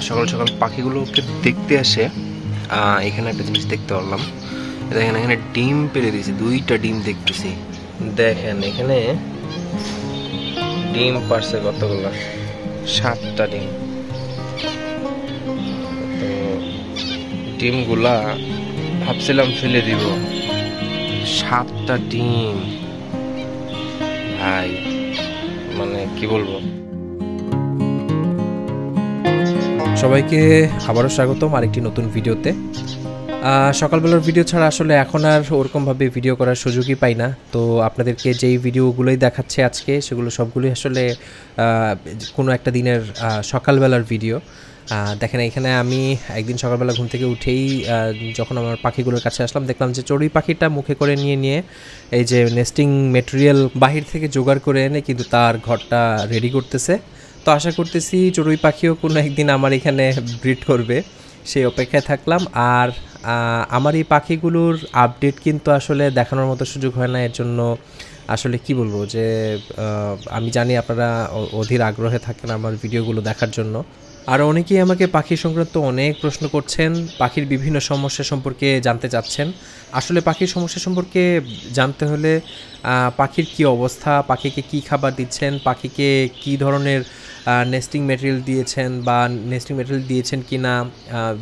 সকাল সকাল পাখিগুলোকে দেখতে আসে। এখানে একটা জিনিস দেখতে পারলাম, দেখেন এখানে ডিম পেড়ে দিয়েছে, 2টা ডিম দেখতেছি। দেখেন এখানে ডিম পারছে কতগুলো, 7টা ডিম। তো ডিমগুলা ভাবছিলাম ফেলে দিব, 7টা ডিম ভাই, মানে কি বলবো। সবাইকে আবারও স্বাগতম আরেকটি নতুন ভিডিওতে। সকালবেলার ভিডিও ছাড়া আসলে এখন আর ওরকমভাবে ভিডিও করার সুযোগই পাই না। তো আপনাদেরকে যেই ভিডিওগুলোই দেখাচ্ছে আজকে, সেগুলো সবগুলোই আসলে কোনো একটা দিনের সকালবেলার ভিডিও। দেখেন এখানে আমি একদিন সকালবেলা ঘুম থেকে উঠেই যখন আমার পাখিগুলোর কাছে আসলাম, দেখলাম যে চড়ুই পাখিটা মুখে করে নিয়ে এই যে নেস্টিং মেটেরিয়াল বাহির থেকে জোগাড় করে এনে কিন্তু তার ঘরটা রেডি করতেছে। তো আশা করতেছি চড়ুই পাখিও কোনো একদিন আমার এখানে ব্রিড করবে, সেই অপেক্ষায় থাকলাম। আর আমার এই পাখিগুলোর আপডেট কিন্তু আসলে দেখানোর মতো সুযোগ হয় না, এর জন্য আসলে কি বলবো যে আমি জানি আপনারা অধীর আগ্রহে থাকেন আমার ভিডিওগুলো দেখার জন্য। আর অনেকেই আমাকে পাখি সংক্রান্ত অনেক প্রশ্ন করছেন, পাখির বিভিন্ন সমস্যা সম্পর্কে জানতে চাচ্ছেন। আসলে পাখির সমস্যা সম্পর্কে জানতে হলে পাখির কি অবস্থা, পাখিকে কি খাবার দিচ্ছেন, পাখিকে কি ধরনের নেস্টিং ম্যাটেরিয়াল দিয়েছেন বা নেস্টিং ম্যাটেরিয়াল দিয়েছেন কি না,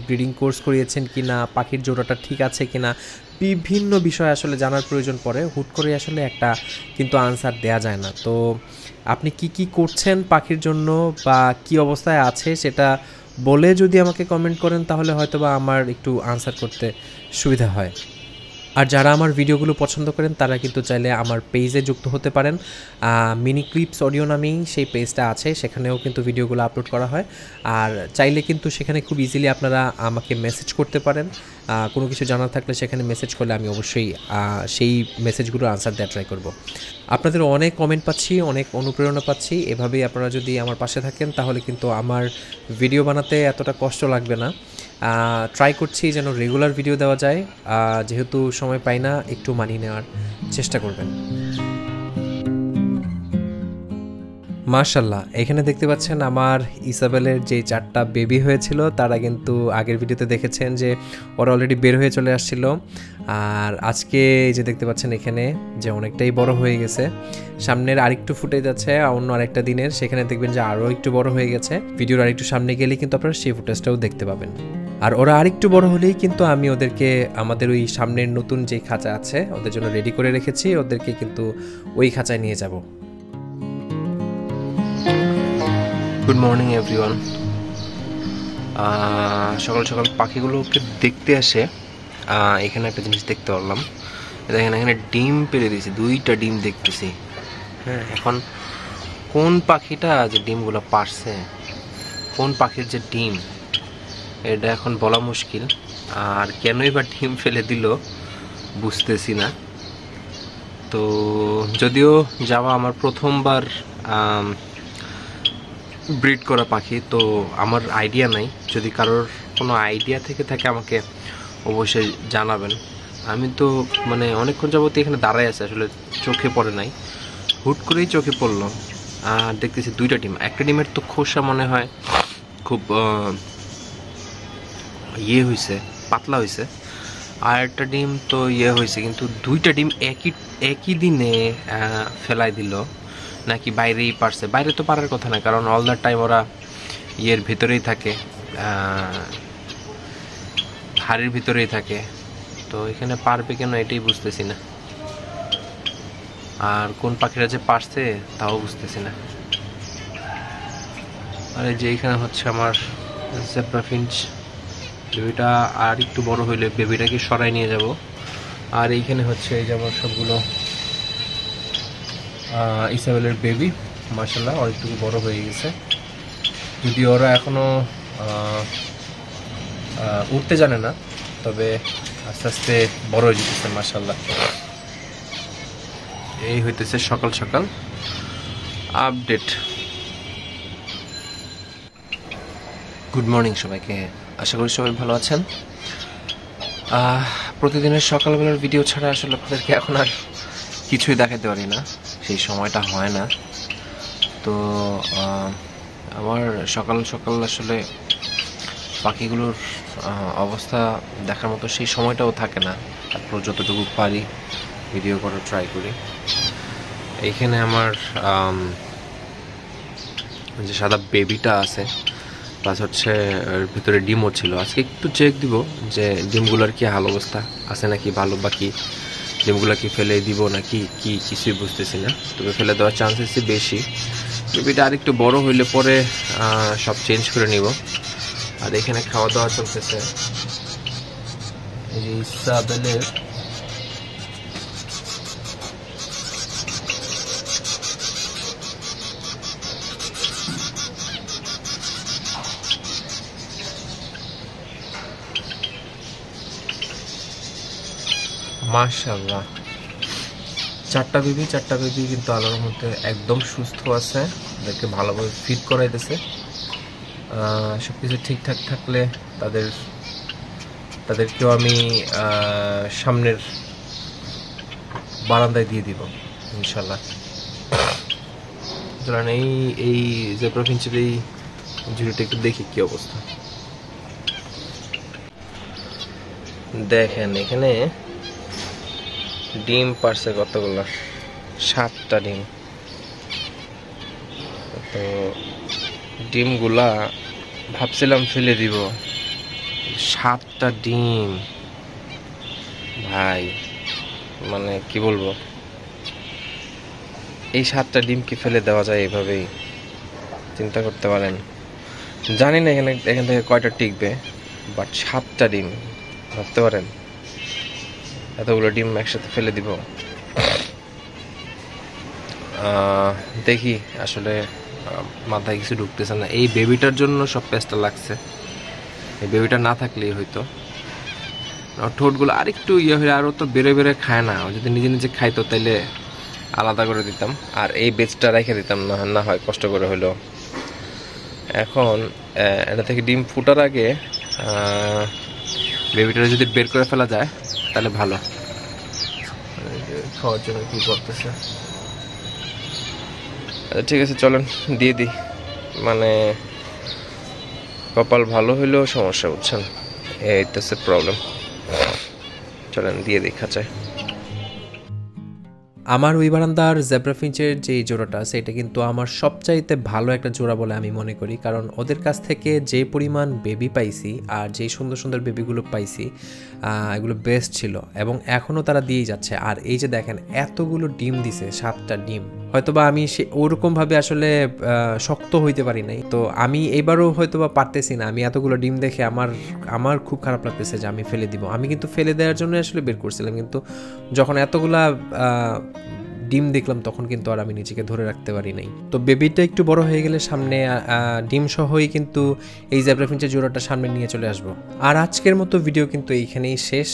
ব্রিডিং কোর্স করিয়েছেন কি না, পাখির জোড়াটা ঠিক আছে কি না, বিভিন্ন বিষয় আসলে জানার প্রয়োজন পড়ে। হুট করে আসলে একটা কিন্তু আনসার দেয়া যায় না। তো আপনি কি করছেন পাখির জন্য বা কি অবস্থায় আছে সেটা বলে যদি আমাকে কমেন্ট করেন, তাহলে হয়তো বা আমার একটু আনসার করতে সুবিধা হয়। আর যারা আমার ভিডিওগুলো পছন্দ করেন তারা কিন্তু চাইলে আমার পেজে যুক্ত হতে পারেন। মিনি ক্লিপস অডিও নামেই সেই পেজটা আছে, সেখানেও কিন্তু ভিডিওগুলো আপলোড করা হয়। আর চাইলে কিন্তু সেখানে খুব ইজিলি আপনারা আমাকে মেসেজ করতে পারেন। কোনো কিছু জানার থাকলে সেখানে মেসেজ করলে আমি অবশ্যই সেই মেসেজগুলোর আনসার দেওয়ার ট্রাই করব। আপনাদের অনেক কমেন্ট পাচ্ছি, অনেক অনুপ্রেরণা পাচ্ছি। এভাবেই আপনারা যদি আমার পাশে থাকেন তাহলে কিন্তু আমার ভিডিও বানাতে এতটা কষ্ট লাগবে না। ট্রাই করছি যেন রেগুলার ভিডিও দেওয়া যায়, যেহেতু সময় পাই না, একটু মানিয়ে নেওয়ার চেষ্টা করবেন। মাশাআল্লাহ, এখানে দেখতে পাচ্ছেন আমার ইসাবেলের যে 4টা বেবি হয়েছিল, তারা কিন্তু আগের ভিডিওতে দেখেছেন যে ওরা অলরেডি বের হয়ে চলে আসছিল। আর আজকে এই যে দেখতে পাচ্ছেন এখানে যে অনেকটাই বড় হয়ে গেছে। সামনের আরেকটু ফুটেজ আছে অন্য আরেকটা দিনের, সেখানে দেখবেন যে আরও একটু বড় হয়ে গেছে। ভিডিওর আরেকটু সামনে গেলেই কিন্তু আপনারা সেই ফুটেজটাও দেখতে পাবেন। আর ওরা আরেকটু বড় হলেই কিন্তু আমি ওদেরকে আমাদের ওই সামনের নতুন যে খাঁচা আছে ওদের জন্য রেডি করে রেখেছি, ওদেরকে কিন্তু ওই খাঁচায় নিয়ে যাব। Good morning everyone. সকাল সকাল পাখিগুলোকে দেখতে আসে। এখানে একটা জিনিস দেখতে পারলাম, দেখেন এখানে ডিম পেড়ে দিয়েছে, 2টা ডিম দেখতেছি। হ্যাঁ, এখন কোন পাখিটা যে ডিমগুলো পারছে, কোন পাখির যে ডিম, এটা এখন বলা মুশকিল। আর কেনই বা ডিম ফেলে দিল বুঝতেছি না। তো যদিও যাওয়া আমার প্রথমবার ব্রিড করা পাখি, তো আমার আইডিয়া নাই। যদি কারোর কোনো আইডিয়া থেকে থাকে আমাকে অবশ্যই জানাবেন। আমি তো মানে অনেকক্ষণ যাবত এখানে দাঁড়াই আছে, আসলে চোখে পড়ে নাই, হুট করেই চোখে পড়লো। আর দেখতেছি 2টা ডিম, একটা ডিমের তো খোসা মনে হয় খুব ইয়ে হয়েছে, পাতলা হয়েছে। আর একটা ডিম তো ইয়ে হয়েছে, কিন্তু 2টা ডিম একই দিনে ফেলাই দিল নাকি বাইরেই পারছে। বাইরে তো পারার কথা না, কারণ অল দ্য টাইম ওরা ইয়ের ভিতরেই থাকে, হাড়ির ভিতরেই থাকে। তো এখানে পারবে কেন এটাই বুঝতেছি না। আর কোন পাখিরা যে পারছে তাও বুঝতেছি না। আর এই যে এখানে হচ্ছে আমার জেব্রা ফিঞ্চ বেবিটা, আর একটু বড় হইলে বেবিটাকে সরাই নিয়ে যাব। আর এইখানে হচ্ছে এই যে আমার সবগুলো ইসাবেলের বেবি, মাশাআল্লাহ অনেকটুকু বড় হয়ে গেছে। যদি ওরা এখনো উঠতে জানে না, তবে আস্তে আস্তে বড় হয়ে যেতেছে মাশাআল্লাহ। এই হইতেছে সকাল সকাল আপডেট। গুড মর্নিং সবাইকে, আশা করি সবাই ভালো আছেন। প্রতিদিনের সকালবেলার ভিডিও ছাড়া আসলে আপনাদেরকে এখন আর কিছুই দেখাতে পারি না, সেই সময়টা হয় না। তো আমার সকাল সকাল আসলে পাখিগুলোর অবস্থা দেখার মতো সেই সময়টাও থাকে না, তারপর যতটুকু পারি ভিডিও করার ট্রাই করি। এইখানে আমার যে সাদা বেবিটা আছে, প্লাস হচ্ছে এর ভিতরে ডিমও ছিল। আজকে একটু চেক দিব যে ডিমগুলোর কি হাল অবস্থা আছে নাকি ভালো, বাকি ডিমগুলো কি ফেলে দিব নাকি কি কিছুই বুঝতেছি না। তবে ফেলে দেওয়ার চান্সেসই বেশি। বেবিটা আর একটু বড় হইলে পরে সব চেঞ্জ করে নিব। আর এখানে খাওয়া দাওয়া চলতেছে, এই যে ইসাবেলের মাশাআল্লাহ 4টা বেবি কিন্তু আলোর মধ্যে একদম সুস্থ আছে, ওদেরকে ভালোভাবে ফিড করাইতেছে। সবকিছু ঠিকঠাক থাকলে তাদেরকেও আমি সামনের বারান্দায় দিয়ে দিব ইনশাল্লাহ। ধরেন এই জেব্রা ফিঞ্চের এই ঝুড়িটা একটু দেখি কি অবস্থা। দেখেন এখানে ডিম পারছে কতগুলো, 7টা ডিম। তো ডিমগুলা ভাবছিলাম ফেলে দিব, 7টা ডিম ভাই, মানে কি বলবো, এই 7টা ডিম কি ফেলে দেওয়া যায় এভাবেই? চিন্তা করতে পারেন। জানি না এখান থেকে কয়টা টিকবে, বাট 7টা ডিম ভাবতে পারেন, এতগুলো ডিম একসাথে ফেলে দিব। দেখি আসলে মাথায় কিছু ঢুকতেছে না। এই বেবিটার জন্য সব পেস্টটা লাগছে, এই বেবিটা না থাকলেই হয়তো। ঠোঁটগুলো আরেকটু হয়ে, আরও তো বেড়ে খায় না, যদি নিজে নিজে খাইতো তাইলে আলাদা করে দিতাম, আর এই বেচটা রেখে দিতাম না হয় কষ্ট করে হলো। এখন এটা থেকে ডিম ফুটার আগে বেবিটা যদি বের করে ফেলা যায় তাহলে ভালো। খাওয়ার জন্য কি করতেছে? আচ্ছা ঠিক আছে, চলেন দিয়ে দিই। মানে কপাল ভালো হইলেও সমস্যা, বুঝছেন, এই তো প্রবলেম। চলেন দিয়ে দিই খাঁচায়। আমার ওই বারান্দার জেব্রা ফিঞ্চের যে জোড়াটা আছে এটা কিন্তু আমার সবচাইতে ভালো একটা জোড়া বলে আমি মনে করি, কারণ ওদের কাছ থেকে যে পরিমাণ বেবি পাইছি আর যেই সুন্দর সুন্দর বেবিগুলো পাইছি এগুলো বেস্ট ছিল, এবং এখনও তারা দিয়েই যাচ্ছে। আর এই যে দেখেন এতগুলো ডিম দিছে, 7টা ডিম। হয়তোবা আমি ওরকমভাবে আসলে শক্ত হইতে পারি নাই, তো আমি এবারও হয়তোবা পারতেছি না। আমি এতগুলো ডিম দেখে আমার খুব খারাপ লাগতেছে যে আমি ফেলে দিব। আমি কিন্তু ফেলে দেওয়ার জন্য আসলে বের করছিলাম, কিন্তু যখন এতগুলা ডিম দেখলাম তখন কিন্তু আর আমি নিজেকে ধরে রাখতে পারি নাই। তো বেবিটা একটু বড় হয়ে গেলে সামনে ডিম সহই কিন্তু এই জেব্রা ফিঞ্চের জোড়াটা সামনে নিয়ে চলে আসবো। আর আজকের মতো ভিডিও কিন্তু এইখানেই শেষ।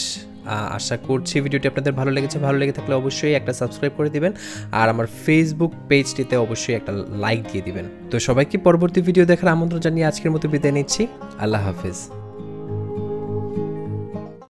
আশা করছি ভিডিওটি আপনাদের ভালো লেগেছে। ভালো লেগে থাকলে অবশ্যই একটা সাবস্ক্রাইব করে দিবেন, আর আমার ফেসবুক পেজটিতে অবশ্যই একটা লাইক দিয়ে দিবেন। তো সবাইকে পরবর্তী ভিডিও দেখার আমন্ত্রণ জানিয়ে আজকের মতো বিদায় নিচ্ছি। আল্লাহ হাফেজ।